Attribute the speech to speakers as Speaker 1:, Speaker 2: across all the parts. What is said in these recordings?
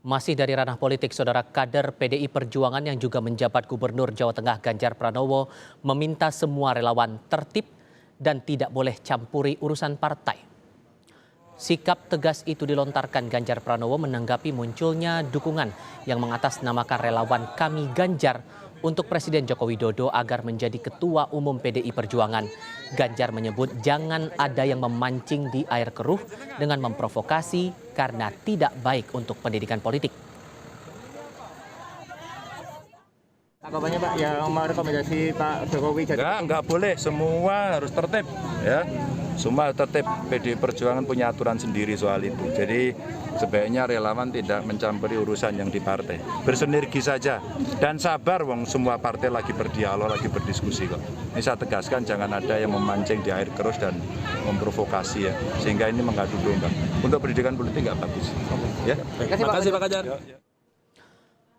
Speaker 1: Masih dari ranah politik, saudara, kader PDI Perjuangan yang juga menjabat Gubernur Jawa Tengah Ganjar Pranowo meminta semua relawan tertib dan tidak boleh campuri urusan partai. Sikap tegas itu dilontarkan Ganjar Pranowo menanggapi munculnya dukungan yang mengatasnamakan relawan Kami Ganjar untuk Presiden Joko Widodo agar menjadi Ketua Umum PDI Perjuangan. Ganjar menyebut jangan ada yang memancing di air keruh dengan memprovokasi karena tidak baik untuk pendidikan politik.
Speaker 2: Tanggapannya Pak yang merekomendasi Pak Jokowi jadi
Speaker 3: Enggak boleh, semua harus tertib ya. Semua tertib, PDI Perjuangan punya aturan sendiri soal itu. Jadi sebaiknya relawan tidak mencampuri urusan yang di partai. Bersinergi saja dan sabar, wong semua partai lagi berdialog, lagi berdiskusi kok. Ini saya tegaskan jangan ada yang memancing di air keruh dan memprovokasi ya. Sehingga ini mengadu domba. Untuk pendidikan politik nggak bagus. Ya.
Speaker 2: Terima kasih Pak Ganjar.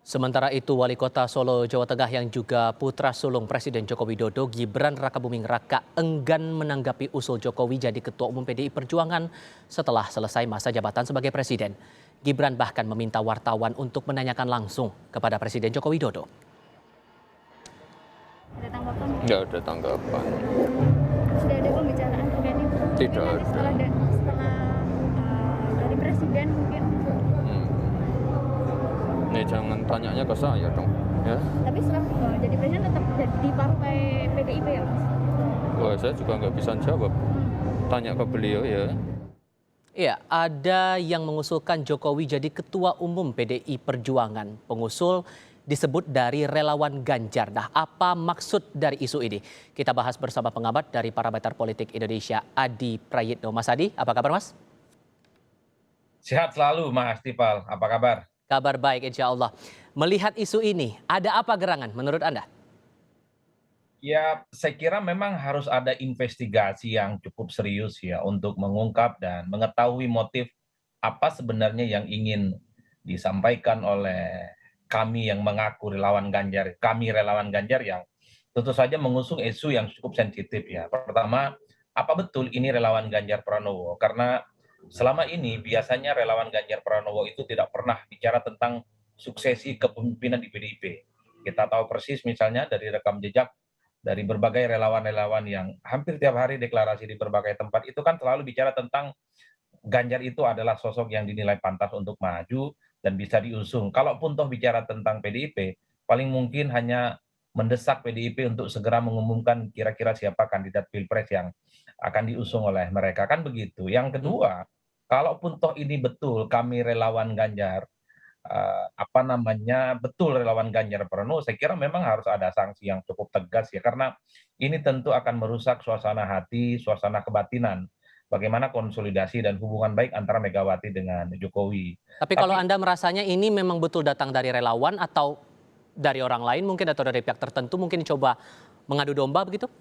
Speaker 1: Sementara itu, Wali Kota Solo, Jawa Tengah yang juga putra sulung Presiden Joko Widodo, Gibran Rakabuming Raka, enggan menanggapi usul Jokowi jadi Ketua Umum PDI Perjuangan setelah selesai masa jabatan sebagai Presiden. Gibran bahkan meminta wartawan untuk menanyakan langsung kepada Presiden Joko Widodo.
Speaker 4: Ada tanggapan?
Speaker 5: Nggak ada tanggapan.
Speaker 4: Sudah ada pembicaraan terkait itu?
Speaker 5: Tidak
Speaker 4: Nanti
Speaker 5: ada.
Speaker 4: setelah dari Presiden mungkin.
Speaker 5: Nih jangan tanyanya ke saya dong, ya.
Speaker 4: Tapi setelah jadi Presiden tetap di partai PDIP ya Mas?
Speaker 5: Wah, saya juga nggak bisa jawab. Tanya ke beliau ya.
Speaker 1: Ya, ada yang mengusulkan Jokowi jadi Ketua Umum PDI Perjuangan. Pengusul disebut dari relawan Ganjar. Nah, apa maksud dari isu ini? Kita bahas bersama pengamat dari Parameter Politik Indonesia, Adi Prayitno. Mas Adi, apa kabar Mas?
Speaker 6: Sehat selalu Mas Tifal, apa kabar?
Speaker 1: Kabar baik, insya Allah. Melihat isu ini, ada apa gerangan menurut Anda?
Speaker 6: Ya, saya kira memang harus ada investigasi yang cukup serius ya untuk mengungkap dan mengetahui motif apa sebenarnya yang ingin disampaikan oleh kami yang mengaku relawan Ganjar, kami relawan Ganjar yang tentu saja mengusung isu yang cukup sensitif ya. Pertama, apa betul ini relawan Ganjar Pranowo? Karena selama ini biasanya relawan Ganjar Pranowo itu tidak pernah bicara tentang suksesi kepemimpinan di PDIP. Kita tahu persis misalnya dari rekam jejak dari berbagai relawan-relawan yang hampir tiap hari deklarasi di berbagai tempat itu kan selalu bicara tentang Ganjar itu adalah sosok yang dinilai pantas untuk maju dan bisa diusung. Kalaupun toh bicara tentang PDIP, paling mungkin hanya mendesak PDIP untuk segera mengumumkan kira-kira siapa kandidat Pilpres yang akan diusung oleh mereka, kan begitu. Yang kedua, kalaupun toh ini betul kami relawan Ganjar, apa namanya, betul relawan Ganjar Pranowo, saya kira memang harus ada sanksi yang cukup tegas ya, karena ini tentu akan merusak suasana hati, suasana kebatinan, bagaimana konsolidasi dan hubungan baik antara Megawati dengan Jokowi.
Speaker 1: Tapi kalau
Speaker 6: Tapi
Speaker 1: Anda merasanya ini memang betul datang dari relawan atau dari orang lain mungkin atau dari pihak tertentu mungkin coba mengadu domba begitu?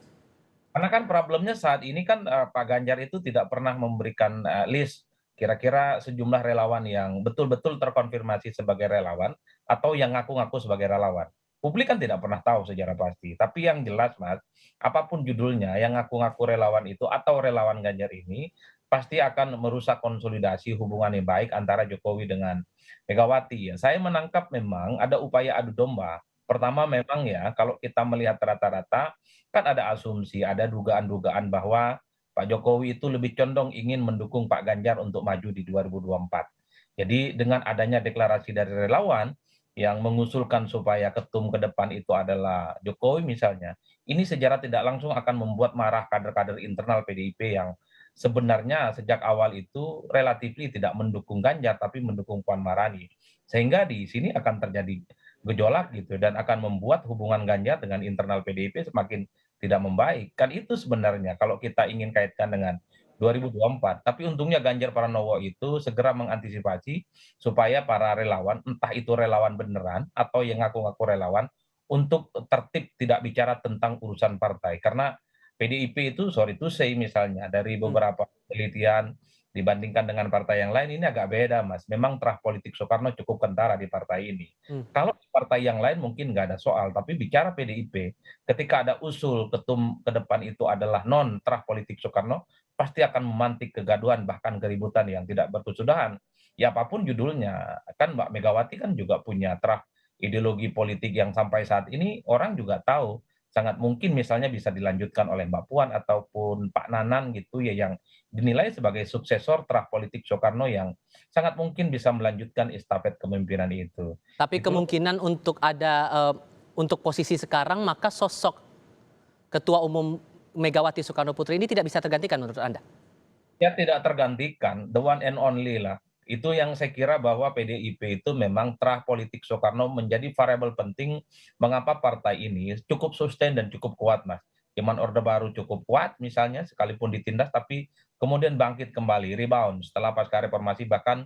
Speaker 6: karena kan problemnya saat ini kan Pak Ganjar itu tidak pernah memberikan list kira-kira sejumlah relawan yang betul-betul terkonfirmasi sebagai relawan atau yang ngaku-ngaku sebagai relawan. Publik kan tidak pernah tahu secara pasti. Tapi yang jelas Mas, apapun judulnya yang ngaku-ngaku relawan itu atau relawan Ganjar ini pasti akan merusak konsolidasi hubungan yang baik antara Jokowi dengan Megawati ya. Saya menangkap memang ada upaya adu domba. Pertama memang ya kalau kita melihat rata-rata kan ada asumsi, ada dugaan-dugaan bahwa Pak Jokowi itu lebih condong ingin mendukung Pak Ganjar untuk maju di 2024. Jadi dengan adanya deklarasi dari relawan yang mengusulkan supaya ketum ke depan itu adalah Jokowi misalnya, ini secara tidak langsung akan membuat marah kader-kader internal PDIP yang sebenarnya sejak awal itu relatif tidak mendukung Ganjar tapi mendukung Puan Maharani. Sehingga di sini akan terjadi gejolak gitu dan akan membuat hubungan Ganjar dengan internal PDIP semakin tidak membaik. Kan itu sebenarnya kalau kita ingin kaitkan dengan 2024. Tapi untungnya Ganjar Pranowo itu segera mengantisipasi supaya para relawan, entah itu relawan beneran atau yang ngaku-ngaku relawan, untuk tertib tidak bicara tentang urusan partai. Karena PDIP itu, sorry to say misalnya, dari
Speaker 1: Hmm.
Speaker 6: beberapa penelitian dibandingkan dengan partai yang lain, ini agak beda Mas. Memang terah politik Soekarno cukup kentara di partai ini.
Speaker 1: Hmm.
Speaker 6: Kalau di partai yang lain mungkin nggak ada soal, tapi bicara PDIP, ketika ada usul ketum ke depan itu adalah non terah politik Soekarno, pasti akan memantik kegaduhan bahkan keributan yang tidak berkesudahan. ya apapun judulnya, kan Mbak Megawati kan juga punya terah ideologi politik yang sampai saat ini orang juga tahu sangat mungkin misalnya bisa dilanjutkan oleh Mbak Puan ataupun Pak Nanan gitu ya, yang dinilai sebagai suksesor terah politik Soekarno yang sangat mungkin bisa melanjutkan estafet kepemimpinan itu.
Speaker 1: Tapi
Speaker 6: Itu
Speaker 1: kemungkinan untuk untuk posisi sekarang, maka sosok Ketua Umum Megawati Soekarno Putri ini tidak bisa tergantikan menurut Anda?
Speaker 6: ya tidak tergantikan, the one and only lah. Itu yang saya kira bahwa PDIP itu memang terah politik Soekarno menjadi variabel penting mengapa partai ini cukup sustain dan cukup kuat, Mas. Zaman Orde Baru cukup kuat misalnya sekalipun ditindas tapi kemudian bangkit kembali, rebound setelah pasca reformasi, bahkan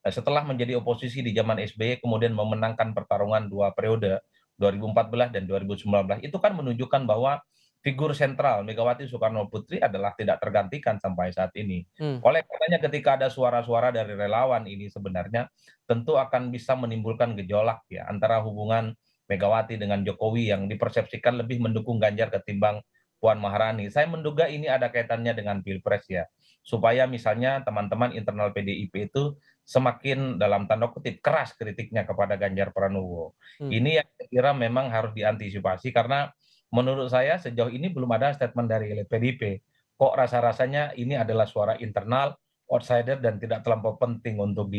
Speaker 6: setelah menjadi oposisi di zaman SBY kemudian memenangkan pertarungan 2 periode 2014 dan 2019, itu kan menunjukkan bahwa figur sentral Megawati Soekarno Putri adalah tidak tergantikan sampai saat ini.
Speaker 1: Hmm.
Speaker 6: Oleh karenanya ketika ada suara-suara dari relawan ini sebenarnya tentu akan bisa menimbulkan gejolak ya antara hubungan Megawati dengan Jokowi yang dipersepsikan lebih mendukung Ganjar ketimbang Puan Maharani. Saya menduga ini ada kaitannya dengan Pilpres ya. Supaya misalnya teman-teman internal PDIP itu semakin dalam tanda kutip keras kritiknya kepada Ganjar Pranowo.
Speaker 1: Hmm.
Speaker 6: Ini yang saya kira memang harus diantisipasi karena menurut saya sejauh ini belum ada statement dari elit PDIP. Kok rasa-rasanya ini adalah suara internal, outsider, dan tidak terlampau penting untuk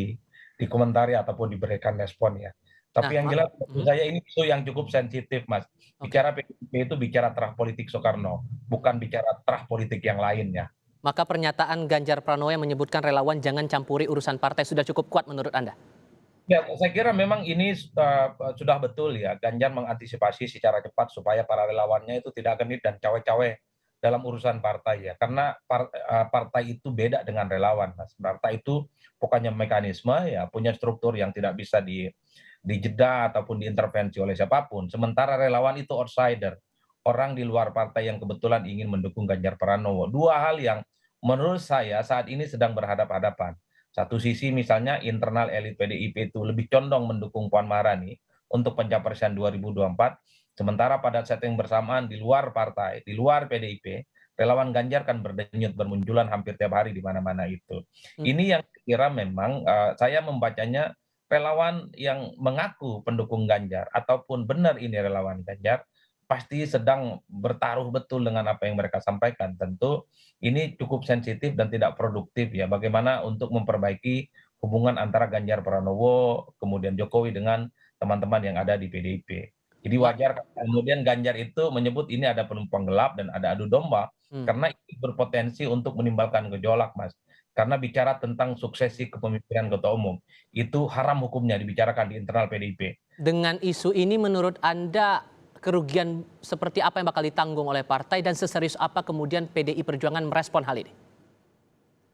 Speaker 6: dikomentari ataupun diberikan respon ya.
Speaker 1: Nah,
Speaker 6: Tapi yang jelas menurut saya ini isu yang cukup sensitif, Mas. Bicara PDIP itu bicara terah politik Soekarno, bukan bicara terah politik yang lainnya.
Speaker 1: maka pernyataan Ganjar Pranowo yang menyebutkan relawan jangan campuri urusan partai sudah cukup kuat menurut Anda?
Speaker 6: Ya, saya kira memang ini sudah betul ya. Ganjar mengantisipasi secara cepat supaya para relawannya itu tidak genit dan cawe-cawe dalam urusan partai ya. Karena partai itu beda dengan relawan, Mas. Partai itu bukannya mekanisme ya, punya struktur yang tidak bisa dijeda ataupun diintervensi oleh siapapun. Sementara relawan itu outsider, orang di luar partai yang kebetulan ingin mendukung Ganjar Pranowo. Dua hal yang menurut saya saat ini sedang berhadapan-hadapan. Satu sisi misalnya internal elit PDIP itu lebih condong mendukung Puan Maharani untuk pencapresan 2024, sementara pada setting bersamaan di luar partai, di luar PDIP, relawan Ganjar kan berdenyut bermunculan hampir tiap hari di mana-mana itu.
Speaker 1: Hmm.
Speaker 6: Ini yang kira memang saya membacanya relawan yang mengaku pendukung Ganjar ataupun benar ini relawan Ganjar pasti sedang bertaruh betul dengan apa yang mereka sampaikan. Tentu ini cukup sensitif dan tidak produktif ya. Bagaimana untuk memperbaiki hubungan antara Ganjar Pranowo, kemudian Jokowi dengan teman-teman yang ada di PDIP. Jadi
Speaker 1: Wah.
Speaker 6: wajar kemudian Ganjar itu menyebut ini ada penumpang gelap dan ada adu domba,
Speaker 1: Hmm.
Speaker 6: karena itu berpotensi untuk menimbulkan gejolak, Mas. Karena bicara tentang suksesi kepemimpinan ketua umum, itu haram hukumnya dibicarakan di internal PDIP.
Speaker 1: Dengan isu ini menurut Anda kerugian seperti apa yang bakal ditanggung oleh partai dan seserius apa kemudian PDI Perjuangan merespon hal ini?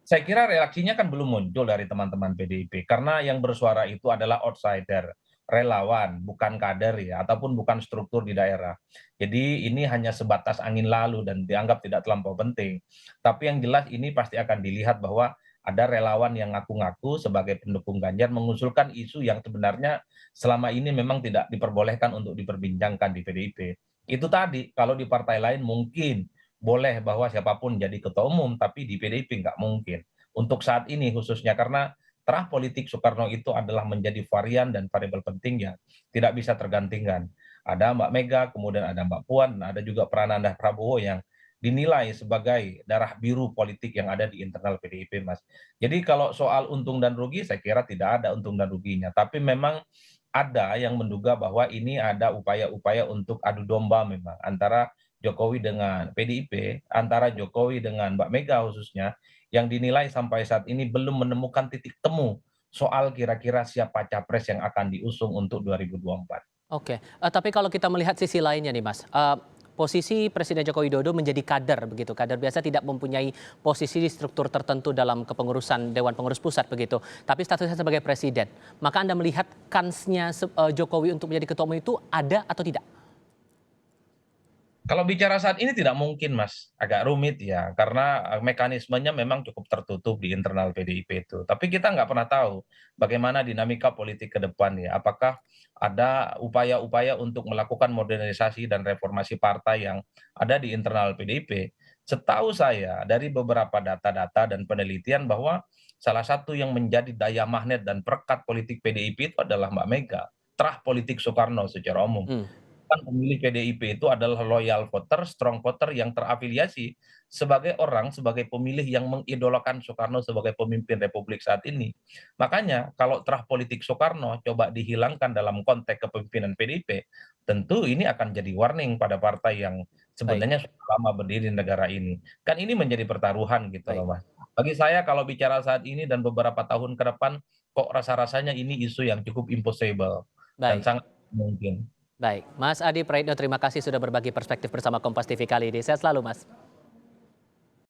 Speaker 6: Saya kira reaksinya kan belum muncul dari teman-teman PDIP karena yang bersuara itu adalah outsider, relawan, bukan kader ya, ataupun bukan struktur di daerah. Jadi ini hanya sebatas angin lalu dan dianggap tidak terlampau penting. Tapi yang jelas ini pasti akan dilihat bahwa ada relawan yang ngaku-ngaku sebagai pendukung Ganjar mengusulkan isu yang sebenarnya selama ini memang tidak diperbolehkan untuk diperbincangkan di PDIP. Itu tadi, kalau di partai lain mungkin boleh bahwa siapapun jadi ketua umum, tapi di PDIP nggak mungkin. Untuk saat ini khususnya karena terah politik Soekarno itu adalah menjadi varian dan variabel penting yang tidak bisa tergantikan. Ada Mbak Mega, kemudian ada Mbak Puan, ada juga Prananda Prabowo yang dinilai sebagai darah biru politik yang ada di internal PDIP, Mas. Jadi kalau soal untung dan rugi, saya kira tidak ada untung dan ruginya. Tapi memang ada yang menduga bahwa ini ada upaya-upaya untuk adu domba memang antara Jokowi dengan PDIP, antara Jokowi dengan Mbak Mega khususnya, yang dinilai sampai saat ini belum menemukan titik temu soal kira-kira siapa capres yang akan diusung untuk 2024.
Speaker 1: Oke, tapi kalau kita melihat sisi lainnya nih Mas, posisi Presiden Joko Widodo menjadi kader begitu. Kader biasa tidak mempunyai posisi di struktur tertentu dalam kepengurusan Dewan Pengurus Pusat begitu. Tapi statusnya sebagai presiden. Maka Anda melihat kansnya Jokowi untuk menjadi ketua umum itu ada atau tidak?
Speaker 6: Kalau bicara saat ini tidak mungkin, Mas. Agak rumit ya, karena mekanismenya memang cukup tertutup di internal PDIP itu. Tapi kita nggak pernah tahu bagaimana dinamika politik ke depan ya. Apakah ada upaya-upaya untuk melakukan modernisasi dan reformasi partai yang ada di internal PDIP. Setahu saya dari beberapa data-data dan penelitian bahwa salah satu yang menjadi daya magnet dan perekat politik PDIP itu adalah Mbak Mega, terah politik Soekarno secara umum.
Speaker 1: Hmm,
Speaker 6: Kan pemilih PDIP itu adalah loyal voter, strong voter yang terafiliasi sebagai orang, sebagai pemilih yang mengidolakan Soekarno sebagai pemimpin Republik saat ini. Makanya kalau terah politik Soekarno coba dihilangkan dalam konteks kepemimpinan PDIP, tentu ini akan jadi warning pada partai yang
Speaker 1: baik,
Speaker 6: sebenarnya sudah lama berdiri di negara ini. Kan ini menjadi pertaruhan gitu
Speaker 1: baik,
Speaker 6: loh Mas. Bagi saya kalau bicara saat ini dan beberapa tahun ke depan, kok rasa-rasanya ini isu yang cukup impossible dan
Speaker 1: baik,
Speaker 6: sangat mungkin.
Speaker 1: baik. Mas Adi Praitno, terima kasih sudah berbagi perspektif bersama Kompas TV kali ini. Sehat selalu, Mas.